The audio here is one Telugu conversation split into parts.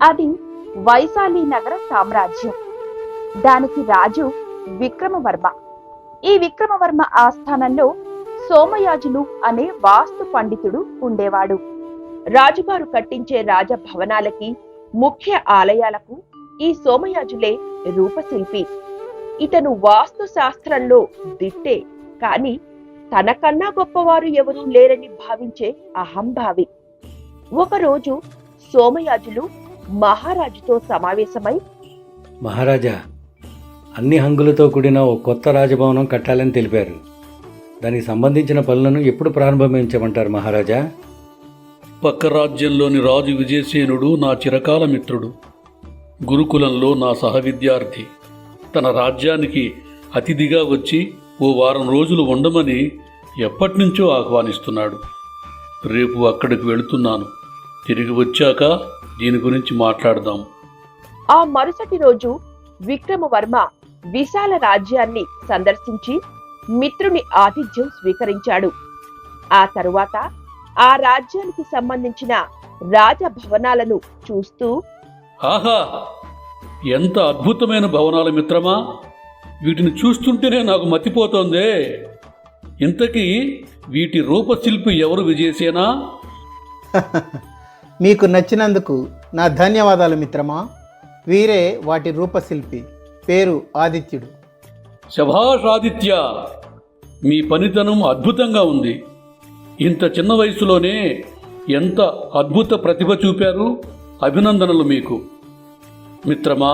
అది వైశాలి నగర సామ్రాజ్యం. దానికి రాజు విక్రమవర్మ. ఈ విక్రమవర్మ ఆస్థానంలో సోమయాజులు అనే వాస్తు పండితుడు ఉండేవాడు. రాజుగారు కట్టించే రాజభవనాలకి, ముఖ్య ఆలయాలకు ఈ సోమయాజులే రూపశిల్పి. ఇతను వాస్తు శాస్త్రంలో దిట్టే, కాని తనకన్నా గొప్పవారు ఎవరూ లేరని భావించే అహంభావి. ఒకరోజు సోమయాజులు మహారాజుతో సమావేశమై, మహారాజా, అన్ని హంగులతో కూడిన ఓ కొత్త రాజభవనం కట్టాలని తెలిపారు. దానికి సంబంధించిన పనులను ఎప్పుడు ప్రారంభించమంటారు మహారాజా? పక్క రాజ్యంలోని రాజు విజయసేనుడు నా చిరకాల మిత్రుడు, గురుకులంలో నా సహవిద్యార్థి. తన రాజ్యానికి అతిథిగా వచ్చి ఓ వారం రోజులు ఉండమని ఎప్పటినుంచో ఆహ్వానిస్తున్నాడు. రేపు అక్కడికి వెళుతున్నాను. తిరిగి వచ్చాక దీని గురించి మాట్లాడదాం. ఆ మరుసటి రోజు విక్రమవర్మ విశాల రాజ్యాన్ని సందర్శించి మిత్రుని ఆతిథ్యం స్వీకరించాడు. ఆ తరువాత ఆ రాజ్యానికి సంబంధించిన రాజభవనాలను చూస్తూ, ఆహా, ఎంత అద్భుతమైన భవనాలు మిత్రమా! వీటిని చూస్తుంటేనే నాకు మతిపోతోందే. ఇంతకీ వీటి రూపశిల్పి ఎవరు విజయసేనా? మీకు నచ్చినందుకు నా ధన్యవాదాలు మిత్రమా. వీరే వాటి రూపశిల్పి. పేరు ఆదిత్యుడు. శభాష్ ఆదిత్య, మీ పనితనం అద్భుతంగా ఉంది. ఇంత చిన్న వయసులోనే ఎంత అద్భుత ప్రతిభ చూపారు. అభినందనలు మీకు. మిత్రమా,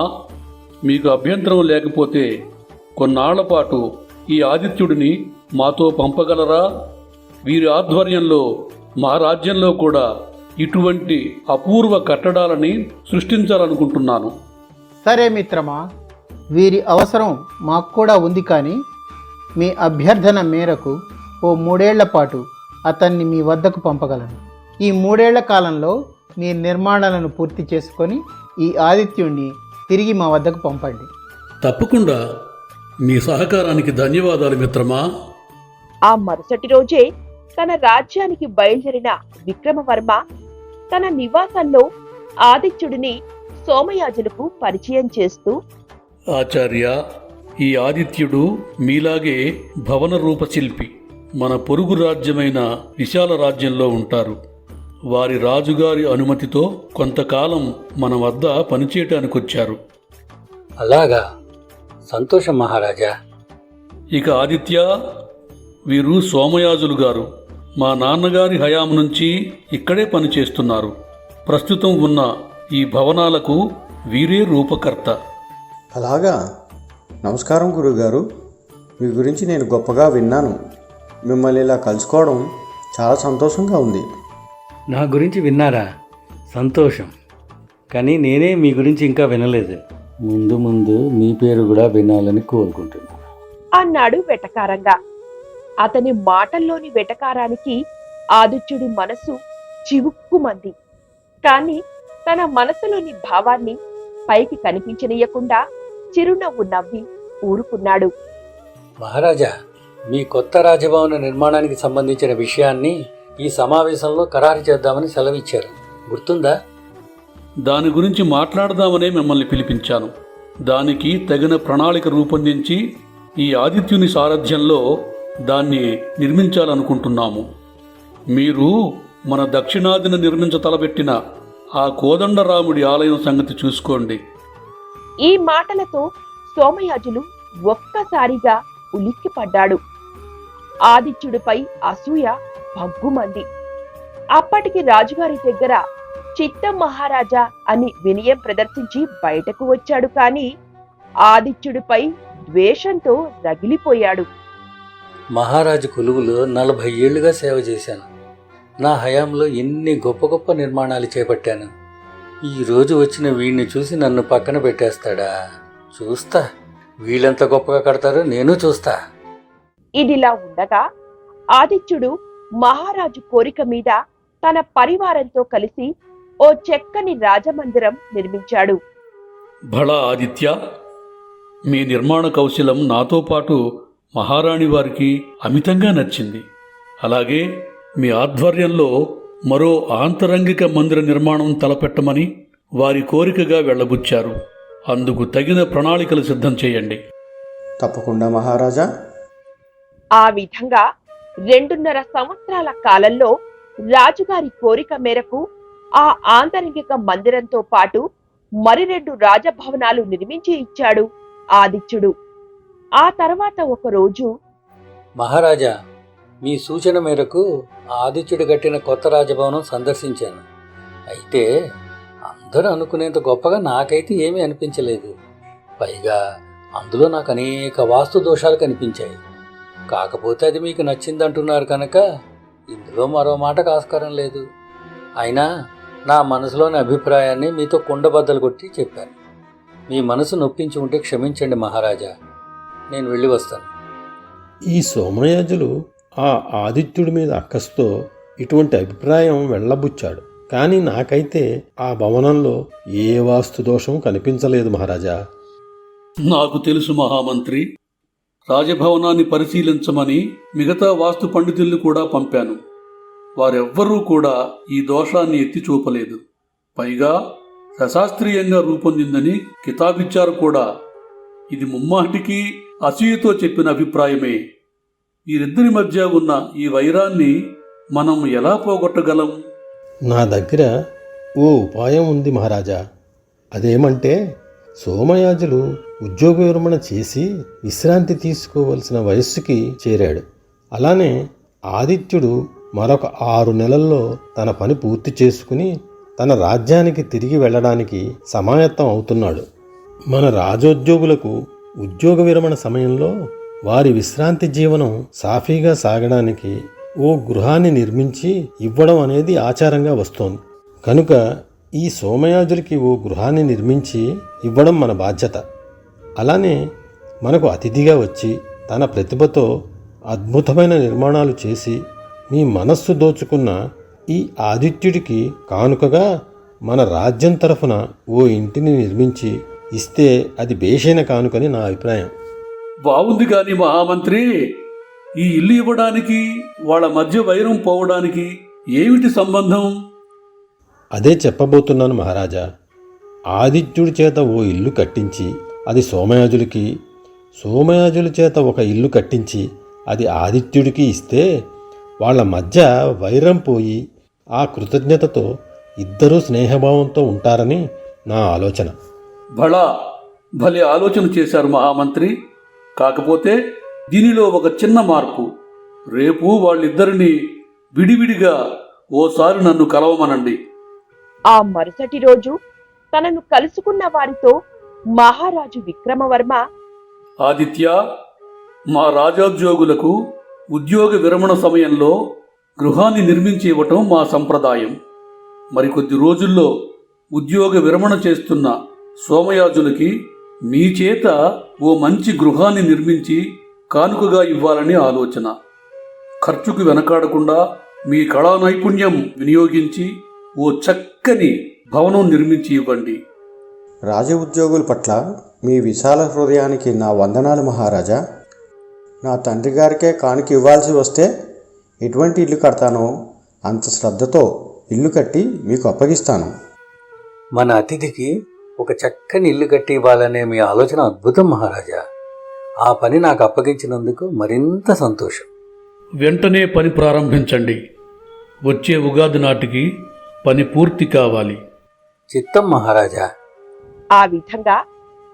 మీకు అభ్యంతరం లేకపోతే కొన్నాళ్ల పాటు ఈ ఆదిత్యుడిని మాతో పంపగలరా? వీరి ఆధ్వర్యంలో మా రాజ్యంలో కూడా ఇటువంటి అపూర్వ కట్టడాలని సృష్టించాలనుకుంటున్నాను. సరే మిత్రమా, వీరి అవసరం మాకు కూడా ఉంది. కానీ మీ అభ్యర్థన మేరకు ఓ 3 ఏళ్ల పాటు అతన్ని మీ వద్దకు పంపగలను. ఈ 3 ఏళ్ల కాలంలో మీ నిర్మాణాలను పూర్తి చేసుకొని ఈ ఆదిత్యుణ్ణి తిరిగి మా వద్దకు పంపండి. తప్పకుండా. మీ సహకారానికి ధన్యవాదాలు మిత్రమా. ఆ మరుసటి రోజే తన రాజ్యానికి బయలుదేరిన విక్రమవర్మ తన నివాసంలో ఆదిత్యుడిని సోమయాజులకు పరిచయం చేస్తూ, ఆచార్య, ఈ ఆదిత్యుడు మీలాగే భవన రూపశిల్పి. మన పొరుగు రాజ్యమైన విశాల రాజ్యంలో ఉంటారు. వారి రాజుగారి అనుమతితో కొంతకాలం మన వద్ద పనిచేయటానికి వచ్చారు. అలాగా, సంతోషం మహారాజా. ఇక ఆదిత్య, వీరు సోమయాజులు గారు. మా నాన్నగారి హయాం నుంచి ఇక్కడే పనిచేస్తున్నారు. ప్రస్తుతం ఉన్న ఈ భవనాలకు వీరే రూపకర్త. అలాగా. నమస్కారం గురువుగారు. మీ గురించి నేను గొప్పగా విన్నాను. మిమ్మల్ని ఇలా కలుసుకోవడం చాలా సంతోషంగా ఉంది. నా గురించి విన్నారా? సంతోషం. కానీ నేనే మీ గురించి ఇంకా వినలేదు. ముందు ముందు మీ పేరు కూడా వినాలని కోరుకుంటున్నాను అన్నాడు వెటకారంగా. అతని మాటల్లోని వెటకారానికి ఆదిత్యుడి మనసు చివుక్కుమంది. కాని తన మనసులోని భావాన్ని పైకి కనిపించనీయకుండా చిరునవ్వు నవ్వి ఊరుకున్నాడు. మహారాజా, మీ కొత్త రాజభవన నిర్మాణానికి సంబంధించిన విషయాన్ని ఈ సమావేశంలో ఖరారు చేద్దామని సెలవిచ్చారు. గుర్తుందా? దాని గురించి మాట్లాడదామనే మిమ్మల్ని పిలిపించాను. దానికి తగిన ప్రణాళిక రూపొందించి ఈ ఆదిత్యుని సారథ్యంలో దాన్ని నిర్మించాలనుకుంటున్నాము. మీరు మన దక్షిణాదిన నిర్మించ తలబెట్టిన ఆ కోదండరాముడి ఆలయం సంగతి చూసుకోండి. ఈ మాటలతో సోమయాజులు ఒక్కసారిగా ఉలిక్కిపడ్డాడు. ఆదిత్యుడిపై అసూయ భగ్గుమంది. అప్పటికి రాజుగారి దగ్గర చిత్తం మహారాజా అని వినయం ప్రదర్శించి బయటకు వచ్చాడు. కాని ఆదిత్యుడిపై ద్వేషంతో రగిలిపోయాడు. మహారాజు కొలువులో 40 ఏళ్లుగా సేవ చేశాను. నా హయాంలో ఎన్ని గొప్ప గొప్ప నిర్మాణాలు చేపట్టాను. ఈరోజు వచ్చిన వీడిని చూసి నన్ను పక్కన పెట్టేస్తాడా? చూస్తా, వీళ్ళెంత గొప్పగా కడతారో నేను చూస్తా. ఇదిలా ఉండగా ఆదిత్యుడు మహారాజు కోరిక మీద తన పరివారంతో కలిసి ఓ చెక్కని రాజమందిరం నిర్మించాడు. భళా ఆదిత్య, మీ నిర్మాణ కౌశలం నాతో పాటు మహారాణి వారికి అమితంగా నచ్చింది. అలాగే మీ ఆధ్వర్యంలో మరో ఆంతరంగిక మందిర నిర్మాణం తలపెట్టమని వారి కోరికగా వెళ్ళబుచ్చారు. అందుకు తగిన ప్రణాళికలు సిద్ధం చేయండి. తప్పకుండా మహారాజా. ఆ విధంగా 2.5 సంవత్సరాల కాలంలో రాజుగారి కోరిక మేరకు ఆ ఆంతరంగిక మందిరంతో పాటు మరి 2 రాజభవనాలు నిర్మించి ఇచ్చాడు ఆదిత్యుడు. ఆ తర్వాత ఒక రోజు, మహారాజా, మీ సూచన మేరకు ఆదిత్యుడు కట్టిన కొత్త రాజభవనం సందర్శించాను. అయితే అందరూ అనుకునేంత గొప్పగా నాకైతే ఏమీ అనిపించలేదు. పైగా అందులో నాకు అనేక వాస్తు దోషాలు కనిపించాయి. కాకపోతే అది మీకు నచ్చిందంటున్నారు కనుక ఇందులో మరో మాటకు ఆస్కారం లేదు. అయినా నా మనసులోని అభిప్రాయాన్ని మీతో కుండబద్దలు కొట్టి చెప్పాను. మీ మనసు నొప్పించి ఉంటే క్షమించండి మహారాజా. నేను వెళ్ళి వస్తాను. ఈ సోమయాజులు ఆ ఆదిత్యుడి మీద అక్కస్తో ఇటువంటి అభిప్రాయం వెళ్ళబుచ్చాడు. కానీ నాకైతే ఆ భవనంలో ఏ వాస్తు దోషం కనిపించలేదు మహారాజా. నాకు తెలుసు మహామంత్రి. రాజభవనాన్ని పరిశీలించమని మిగతా వాస్తు పండితుల్ని కూడా పంపాను. వారెవ్వరూ కూడా ఈ దోషాన్ని ఎత్తి చూపలేదు. పైగా సశాస్త్రీయంగా రూపొందిందని కితాబిచ్చారు కూడా. ఇది ముమ్మాటికి అసూయతో చెప్పిన అభిప్రాయమే. వీరిద్దరి మధ్య ఉన్న ఈ వైరాన్ని మనం ఎలా పోగొట్టగలం? నా దగ్గర ఓ ఉపాయం ఉంది మహారాజా. అదేమంటే, సోమయాజులు ఉద్యోగ విరమణ చేసి విశ్రాంతి తీసుకోవలసిన వయస్సుకి చేరాడు. అలానే ఆదిత్యుడు మరొక 6 నెలల్లో తన పని పూర్తి చేసుకుని తన రాజ్యానికి తిరిగి వెళ్ళడానికి సమాయత్తం అవుతున్నాడు. మన రాజోద్యోగులకు ఉద్యోగ విరమణ సమయంలో వారి విశ్రాంతి జీవనం సాఫీగా సాగడానికి ఓ గృహాన్ని నిర్మించి ఇవ్వడం అనేది ఆచారంగా వస్తోంది. కనుక ఈ సోమయాజులకి ఓ గృహాన్ని నిర్మించి ఇవ్వడం మన బాధ్యత. అలానే మనకు అతిథిగా వచ్చి తన ప్రతిభతో అద్భుతమైన నిర్మాణాలు చేసి మీ మనస్సు దోచుకున్న ఈ ఆదిత్యుడికి కానుకగా మన రాజ్యం తరఫున ఓ ఇంటిని నిర్మించి ఇస్తే అది బేషైన కానుకని నా అభిప్రాయం. బాగుంది కానీ మహామంత్రి, ఈ ఇల్లు ఇవ్వడానికి వాళ్ళ మధ్య వైరం పోవడానికి ఏమిటి సంబంధం? అదే చెప్పబోతున్నాను మహారాజా. ఆదిత్యుడి చేత ఓ ఇల్లు కట్టించి అది సోమయాజులకి, సోమయాజుల చేత ఒక ఇల్లు కట్టించి అది ఆదిత్యుడికి ఇస్తే వాళ్ళ మధ్య వైరం పోయి ఆ కృతజ్ఞతతో ఇద్దరూ స్నేహభావంతో ఉంటారని నా ఆలోచన. భలే ఆలోచన చేశారు మహామంత్రి. కాకపోతే దీనిలో ఒక చిన్న మార్పు. రేపు వాళ్ళిద్దరినీ విడివిడిగా ఓసారి నన్ను కలవమనండి. ఆ మరుసటి రోజు తనను కలుసుకున్న వారితో మహారాజు విక్రమవర్మ, ఆదిత్య, మా రాజోద్యోగులకు ఉద్యోగ విరమణ సమయంలో గృహాన్ని నిర్మించి ఇవ్వటం మా సంప్రదాయం. మరికొద్ది రోజుల్లో ఉద్యోగ విరమణ చేస్తున్న సోమయాజులకి మీ చేత ఓ మంచి గృహాన్ని నిర్మించి కానుకగా ఇవ్వాలని ఆలోచన. ఖర్చుకు వెనకాడకుండా మీ కళా నైపుణ్యం వినియోగించి ఓ చక్కని భవనం నిర్మించి ఇవ్వండి. రాజ ఉద్యోగుల పట్ల మీ విశాల హృదయానికి నా వందనాలు మహారాజా. నా తండ్రి గారికే కానుక ఇవ్వాల్సి వస్తే ఎటువంటి ఇల్లు కడతానో అంత శ్రద్ధతో ఇల్లు కట్టి మీకు అప్పగిస్తాను. మన అతిథికి ఒక చక్కని ఇల్లు కట్టి ఇవ్వాలనే మీ ఆలోచన అద్భుతం మహారాజా. ఆ పని నాకు అప్పగించినందుకు మరింత సంతోషం. వెంటనే పని ప్రారంభించండి. వచ్చే ఉగాది నాటికి పని పూర్తి కావాలి. చిత్తం మహారాజా. ఆ విధంగా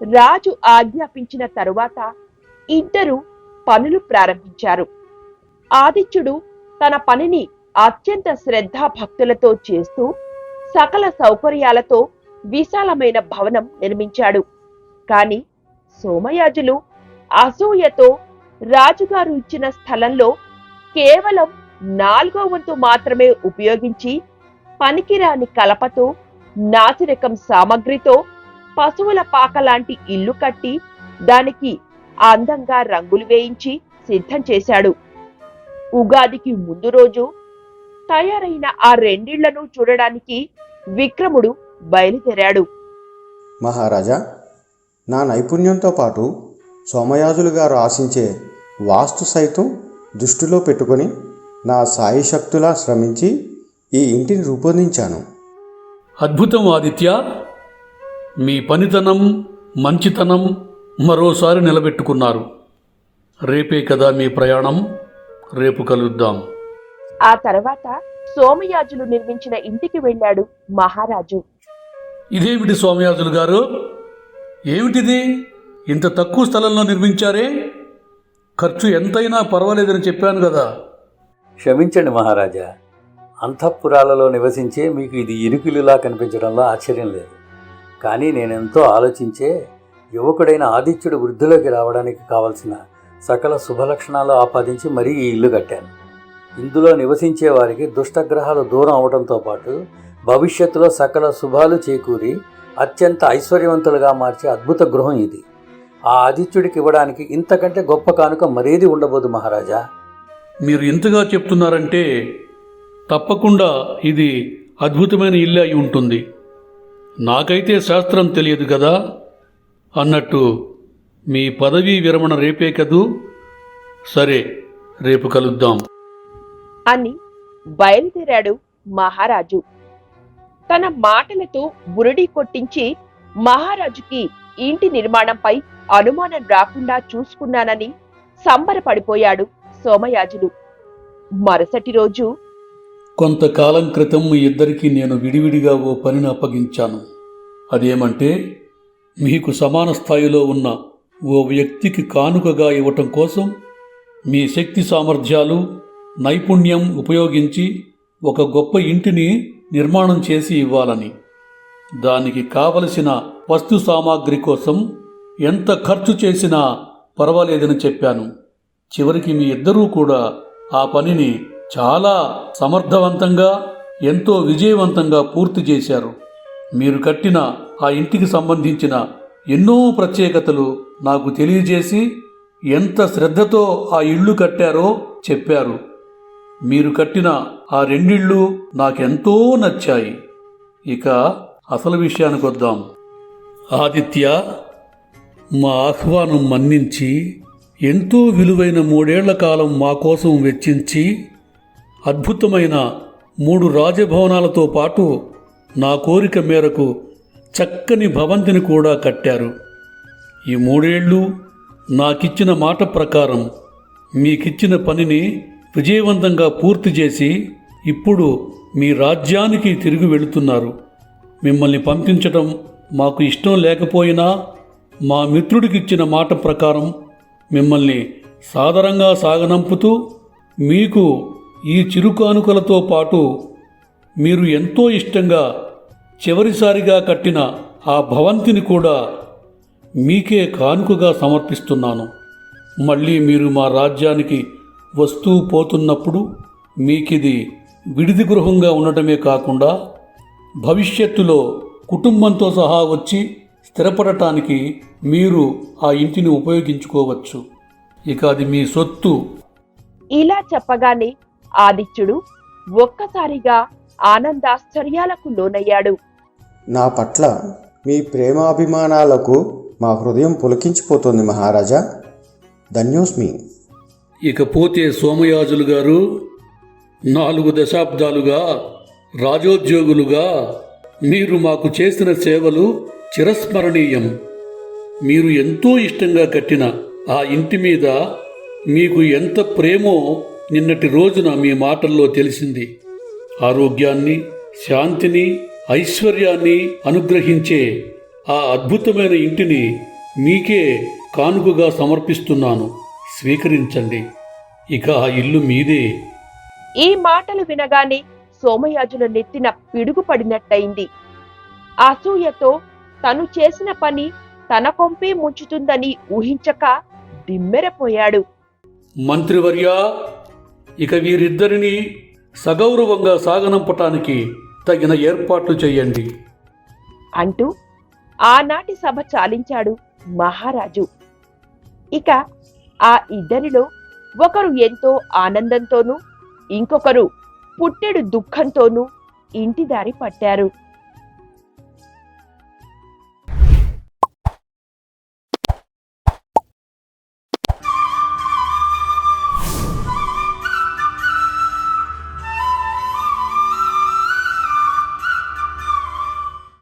రాజు ఆజ్ఞాపించిన తరువాత ఇద్దరు పనులు ప్రారంభించారు. ఆదిత్యుడు తన పనిని అత్యంత శ్రద్ధాభక్తులతో చేస్తూ సకల సౌకర్యాలతో విశాలమైన భవనం నిర్మించాడు. కాని సోమయాజులు అసూయతో రాజుగారు ఇచ్చిన స్థలంలో కేవలం 4వ వంతు మాత్రమే ఉపయోగించి పనికిరాని కలపతో, నాసిరకం సామగ్రితో పశువుల పాక లాంటి ఇల్లు కట్టి దానికి అందంగా రంగులు వేయించి సిద్ధం చేశాడు. ఉగాదికి ముందు రోజు తయారైన ఆ 2 ఇళ్లను చూడడానికి విక్రముడు బయలుదేరాడు. మహారాజా, నా నైపుణ్యంతో పాటు సోమయాజులు గారు ఆశించే వాస్తు సైతం దృష్టిలో పెట్టుకొని నా సాయశక్తులా శ్రమించి ఈ ఇంటిని రూపొందించాను. అద్భుతం ఆదిత్య. మీ పనితనం, మంచితనం మరోసారి నిలబెట్టుకున్నారు. రేపే కదా మీ ప్రయాణం. రేపు కలుద్దాం. ఆ తర్వాత సోమయాజులు నిర్మించిన ఇంటికి వెళ్ళాడు మహారాజు. ఇదేమిటి సోమయాజులు గారు, ఏమిటిది? ఇంత తక్కువ స్థలంలో నిర్మించారే? ఖర్చు ఎంతైనా పర్వాలేదని చెప్పాను కదా. క్షమించండి మహారాజా, అంతఃపురాలలో నివసించే మీకు ఇది ఇరుకిలులా కనిపించడంలో ఆశ్చర్యం లేదు. కానీ నేనెంతో ఆలోచించే యువకుడైన ఆదిత్యుడు వృద్ధిలోకి రావడానికి కావలసిన సకల శుభలక్షణాలు ఆపాదించి మరీ ఈ ఇల్లు కట్టాను. ఇందులో నివసించే వారికి దుష్టగ్రహాలు దూరం అవడంతో పాటు భవిష్యత్తులో సకల శుభాలు చేకూరి అత్యంత ఐశ్వర్యవంతులుగా మార్చే అద్భుత గృహం ఇది. ఆ ఆదిత్యుడికి ఇవ్వడానికి ఇంతకంటే గొప్ప కానుక మరేది ఉండబోదు మహారాజా. మీరు ఇంతగా చెప్తున్నారంటే తప్పకుండా ఇది అద్భుతమైన ఇల్లు అయి ఉంటుంది. నాకైతే శాస్త్రం తెలియదు కదా. అన్నట్టు మీ పదవీ విరమణ రేపే కదూ? సరే, రేపు కలుద్దాం అని బయలుదేరాడు మహారాజు. తన మాటలతో బురడి కొట్టించి మహారాజుకి ఇంటి నిర్మాణంపై అనుమానం రాకుండా చూసుకున్నానని సంబరపడిపోయాడు సోమయాజులు. మరుసటి రోజు, కొంతకాలం క్రితం మీ ఇద్దరికీ నేను విడివిడిగా ఓ పనిని అప్పగించాను. అదేమంటే, మీకు సమాన స్థాయిలో ఉన్న ఓ వ్యక్తికి కానుకగా ఇవ్వటం కోసం మీ శక్తి సామర్థ్యాలు, నైపుణ్యం ఉపయోగించి ఒక గొప్ప ఇంటిని నిర్మాణం చేసి ఇవ్వాలని. దానికి కావలసిన వస్తు సామాగ్రి కోసం ఎంత ఖర్చు చేసినా పర్వాలేదని చెప్పాను. చివరికి మీ ఇద్దరూ కూడా ఆ పనిని చాలా సమర్థవంతంగా, ఎంతో విజయవంతంగా పూర్తి చేశారు. మీరు కట్టిన ఆ ఇంటికి సంబంధించిన ఎన్నో ప్రత్యేకతలు నాకు తెలియజేసి ఎంత శ్రద్ధతో ఆ ఇళ్ళు కట్టారో చెప్పారు. మీరు కట్టిన ఆ రెండిళ్ళు నాకెంతో నచ్చాయి. ఇక అసలు విషయానికి వద్దాం. ఆదిత్య, మా ఆహ్వానం మన్నించి ఎంతో విలువైన 3 ఏళ్ల కాలం మా కోసం వెచ్చించి అద్భుతమైన 3 రాజభవనాలతో పాటు నా కోరిక మేరకు చక్కని భవంతిని కూడా కట్టారు. ఈ 3 ఏళ్ళు నాకిచ్చిన మాట ప్రకారం మీకిచ్చిన పనిని విజయవంతంగా పూర్తి చేసి ఇప్పుడు మీ రాజ్యానికి తిరిగి వెళుతున్నారు. మిమ్మల్ని పంపించటం మాకు ఇష్టం లేకపోయినా మా మిత్రుడికిచ్చిన మాట ప్రకారం మిమ్మల్ని సాదరంగా సాగనంపుతూ మీకు ఈ చిరుకానుకలతో పాటు మీరు ఎంతో ఇష్టంగా చివరిసారిగా కట్టిన ఆ భవంతిని కూడా మీకే కానుకగా సమర్పిస్తున్నాను. మళ్ళీ మీరు మా రాజ్యానికి వస్తూ పోతున్నప్పుడు మీకిది విడిది గృహంగా ఉండటమే కాకుండా భవిష్యత్తులో కుటుంబంతో సహా వచ్చి స్థిరపడటానికి మీరు ఆ ఇంటిని ఉపయోగించుకోవచ్చు. ఇక అది మీ సొత్తు. ఇలా చెప్పగానే ఆదిత్యుడు ఒక్కసారిగా ఆనందాశ్చర్యాలకు లోనయ్యాడు. నా పట్ల మీ ప్రేమాభిమానాలకు మా హృదయం పులకించిపోతుంది మహారాజా. ధన్యోస్మి. ఇకపోతే సోమయాజులు గారు, 4 దశాబ్దాలుగా రాజోద్యోగులుగా మీరు మాకు చేసిన సేవలు చిరస్మరణీయం. మీరు ఎంతో ఇష్టంగా కట్టిన ఆ ఇంటి మీద మీకు ఎంత ప్రేమో నిన్నటి రోజున మీ మాటల్లో తెలిసింది. ఆరోగ్యాన్ని, శాంతిని, ఐశ్వర్యాన్ని అనుగ్రహించే ఆ అద్భుతమైన ఇంటిని మీకే కానుకగా సమర్పిస్తున్నాను. స్వీకరించండి. ఇక ఆ ఇల్లు మీదే. ఈ మాటలు వినగానే సోమయాజుల నెత్తిన పిడుగు పడినట్టయింది. అసూయతో తను చేసిన పని తన కొంపే ముంచుతుందని ఊహించక దిమ్మెరపోయాడు. మంత్రివర్య, ఇక వీరిద్దరినీ సగౌరవంగా సాగనంపటానికి తగిన ఏర్పాట్లు చేయండి అంటూ ఆనాటి సభ చాలించాడు మహారాజు. ఇక ఆ ఇద్దరిలో ఒకరు ఎంతో ఆనందంతోనూ, ఇంకొకరు పుట్టెడు దుఃఖంతోనూ ఇంటి దారి పట్టారు.